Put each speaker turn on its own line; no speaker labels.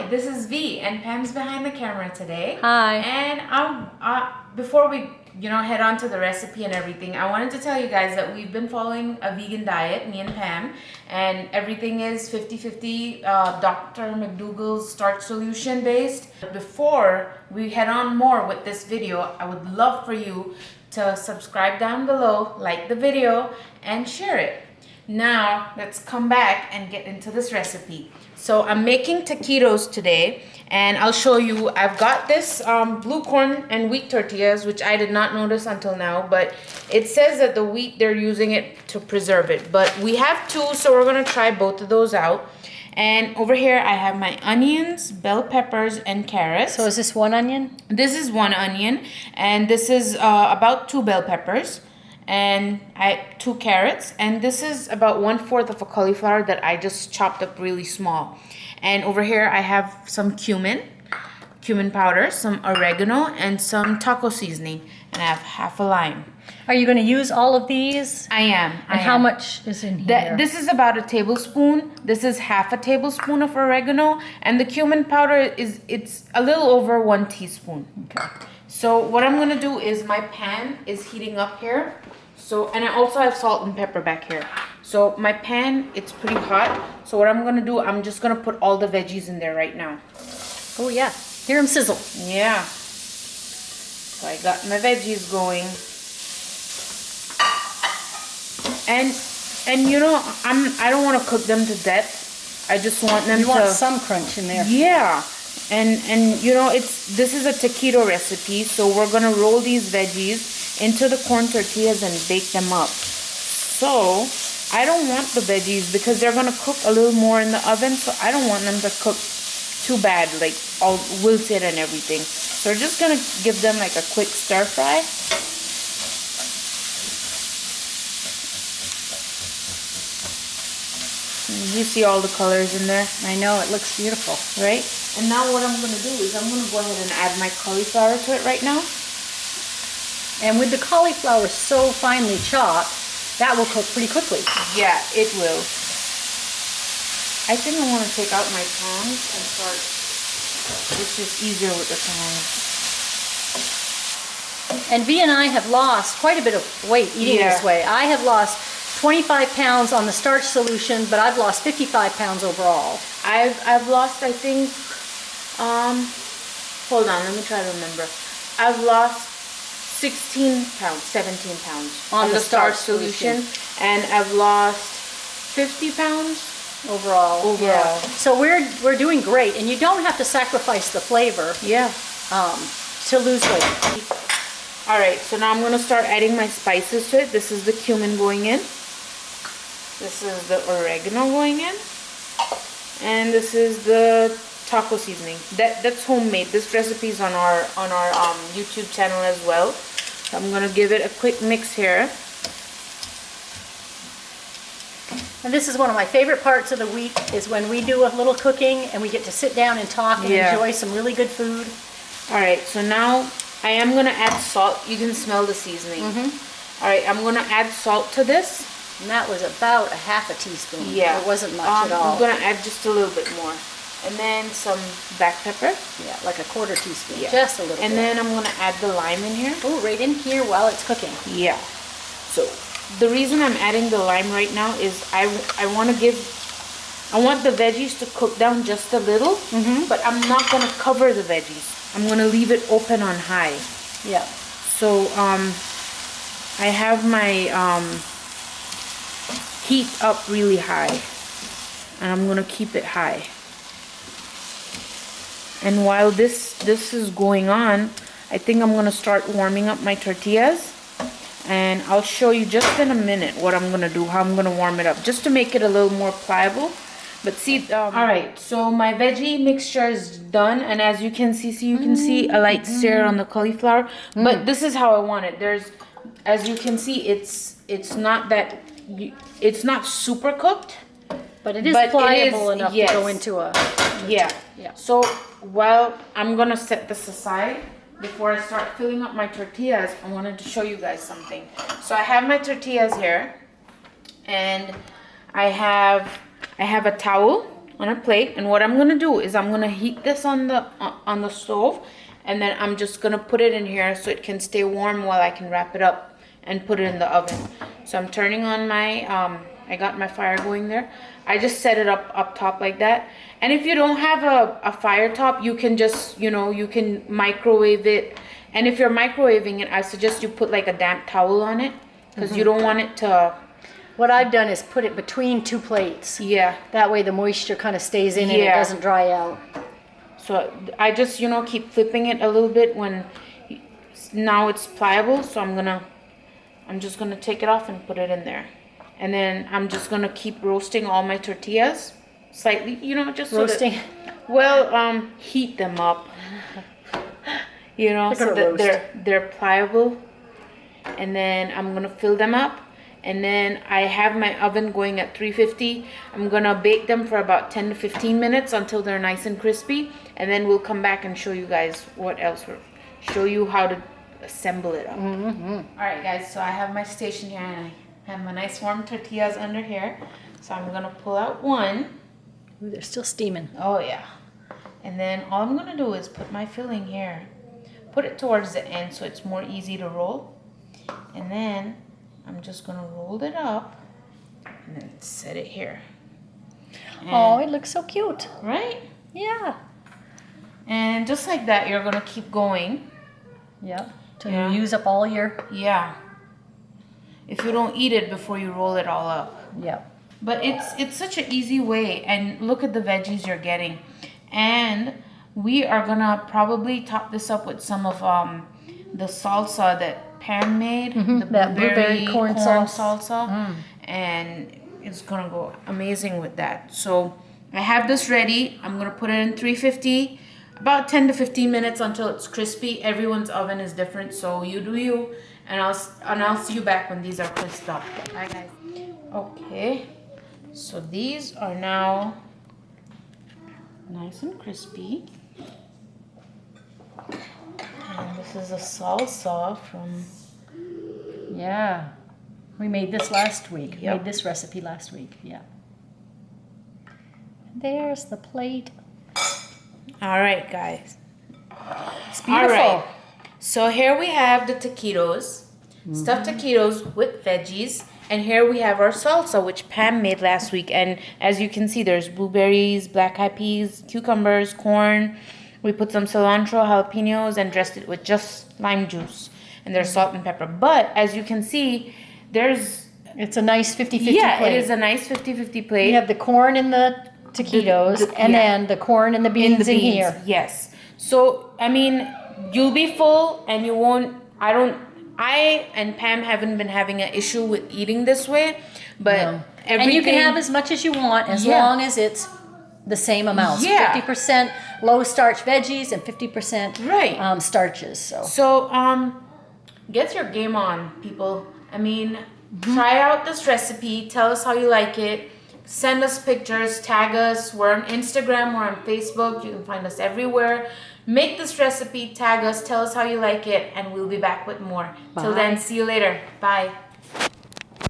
Hi, this is V, and Pam's behind the camera today.
Hi.
And before we, head on to the recipe and everything, I wanted to tell you guys that we've been following a vegan diet, me and Pam, and everything is 50-50 Dr. McDougall's Starch Solution based. Before we head on more with this video, I would love for you to subscribe down below, like the video, and share it. Now, let's come back and get into this recipe. So I'm making taquitos today, and I'll show you. I've got this blue corn and wheat tortillas, which I did not notice until now, but it says that the wheat, they're using it to preserve it. But we have two, so we're gonna try both of those out. And over here, I have my onions, bell peppers, and carrots.
So is this one onion?
This is one onion, and this is about 2 bell peppers, and 2 carrots, and this is about 1/4 of a cauliflower that I just chopped up really small. And over here, I have some cumin powder, some oregano, and some taco seasoning, and I have half a lime.
Are you going to use all of these?
I am.
And how much is in here?
This is about a tablespoon. This is half a tablespoon of oregano, and the cumin powder it's a little over 1 teaspoon.
Okay.
So what I'm gonna do is my pan is heating up here. So, and I also have salt and pepper back here. So my pan, it's pretty hot. So what I'm gonna do, I'm just gonna put all the veggies in there right now.
Oh yeah, hear them sizzle.
Yeah. So I got my veggies going. And I don't want to cook them to death. I just want them
You want some crunch in there.
Yeah. And this is a taquito recipe, so we're gonna roll these veggies into the corn tortillas and bake them up. So I don't want the veggies because they're gonna cook a little more in the oven, so I don't want them to cook too bad, like all wilted and everything. So we're just gonna give them like a quick stir fry. You see all the colors in there?
I know, it looks beautiful.
Right? And now what I'm going to do is I'm going to go ahead and add my cauliflower to it right now.
And with the cauliflower so finely chopped, that will cook pretty quickly.
Yeah, it will. I think I want to take out my tongs and start. It's just easier with the tongs.
And V and I have lost quite a bit of weight eating this way. I have lost 25 pounds on the starch solution, but I've lost 55 pounds overall.
I've lost, I think, hold on, let me try to remember. I've lost 16 pounds, 17 pounds on the starch solution, and I've lost 50 pounds
overall.
Yeah.
So we're doing great, and you don't have to sacrifice the flavor.
Yeah.
To lose weight.
All right, so now I'm gonna start adding my spices to it. This is the cumin going in. This is the oregano going in, and this is the taco seasoning. That's homemade. This recipe is on our YouTube channel as well. So I'm gonna give it a quick mix here.
And this is one of my favorite parts of the week, is when we do a little cooking and we get to sit down and talk and enjoy some really good food.
All right, so now I am gonna add salt. You can smell the seasoning. All right, I'm gonna add salt to this.
And that was about a half a teaspoon.
Yeah.
It wasn't much at all.
I'm gonna add just a little bit more. And then some black pepper.
Yeah, like a 1/4 teaspoon.
Yeah.
Just a little bit.
And then I'm gonna add the lime in here.
Oh, right in here while it's cooking.
Yeah. So the reason I'm adding the lime right now is I want the veggies to cook down just a little, but I'm not gonna cover the veggies. I'm gonna leave it open on high.
Yeah.
So I have my heat up really high, and I'm gonna keep it high. And while this is going on, I think I'm gonna start warming up my tortillas, and I'll show you just in a minute what I'm gonna do, how I'm gonna warm it up, just to make it a little more pliable. But see, all right, so my veggie mixture is done, and as you can see, a light stir on the cauliflower. But this is how I want it. As you can see, it's not super cooked,
but it is pliable enough to go into a...
Yeah. So while I'm gonna set this aside, before I start filling up my tortillas, I wanted to show you guys something. So I have my tortillas here, and I have a towel on a plate. And what I'm gonna do is I'm gonna heat this on the stove, and then I'm just gonna put it in here so it can stay warm while I can wrap it up and put it in the oven. So I'm turning on my I got my fire going there. I just set it up top like that. And if you don't have a fire top, you can just, you know, you can microwave it. And if you're microwaving it, I suggest you put like a damp towel on it, because you don't want it to...
What I've done is put it between two plates.
Yeah.
That way the moisture kind of stays in and it doesn't dry out.
So I just, you know, keep flipping it a little bit when now it's pliable. So I'm just gonna take it off and put it in there. And then I'm just gonna keep roasting all my tortillas slightly, you know, just
roasting.
Heat them up, you know, so that they're pliable. And then I'm gonna fill them up, and then I have my oven going at 350. I'm gonna bake them for about 10 to 15 minutes until they're nice and crispy, and then we'll come back and show you guys what else. Show you how to assemble it up. All right, guys. So I have my station here, and I have my nice warm tortillas under here. So I'm gonna pull out one.
Ooh, they're still steaming.
Oh yeah. And then all I'm gonna do is put my filling here. Put it towards the end so it's more easy to roll. And then I'm just gonna roll it up and then set it here. And,
it looks so cute.
right?
Yeah.
And just like that, you're gonna keep going.
Yeah. Till you use up all your...
Yeah. If you don't eat it before you roll it all up.
Yeah.
But it's such an easy way, and look at the veggies you're getting. And we are gonna probably top this up with some of the salsa that Pam made, the
that blueberry corn
salsa, and it's gonna go amazing with that. So I have this ready. I'm gonna put it in 350, about 10 to 15 minutes until it's crispy. Everyone's oven is different, so you do you, and I'll see you back when these are crisped up. Bye guys. Okay, so these are now nice and crispy. And this is a salsa from...
Yeah. We made this last week.
Yep.
Made this recipe last week. Yeah. There's the plate.
All right, guys.
It's beautiful.
All right. So here we have the taquitos, stuffed taquitos with veggies. And here we have our salsa, which Pam made last week. And as you can see, there's blueberries, black eyed peas, cucumbers, corn. We put some cilantro, jalapenos, and dressed it with just lime juice. And there's salt and pepper. But as you can see,
it's a nice 50-50 plate.
Yeah, it is a nice 50-50 plate.
You have the corn in the taquitos, and then the corn and the beans in here.
Yes. So, I mean, you'll be full, and you won't... I and Pam haven't been having an issue with eating this way, but everything...
And you can have as much as you want, as long as it's the same amounts.
Yeah.
50% low starch veggies and 50% starches.
So, get your game on, people. I mean, try out this recipe. Tell us how you like it. Send us pictures. Tag us. We're on Instagram. We're on Facebook. You can find us everywhere. Make this recipe. Tag us. Tell us how you like it. And we'll be back with more. Till then, see you later. Bye.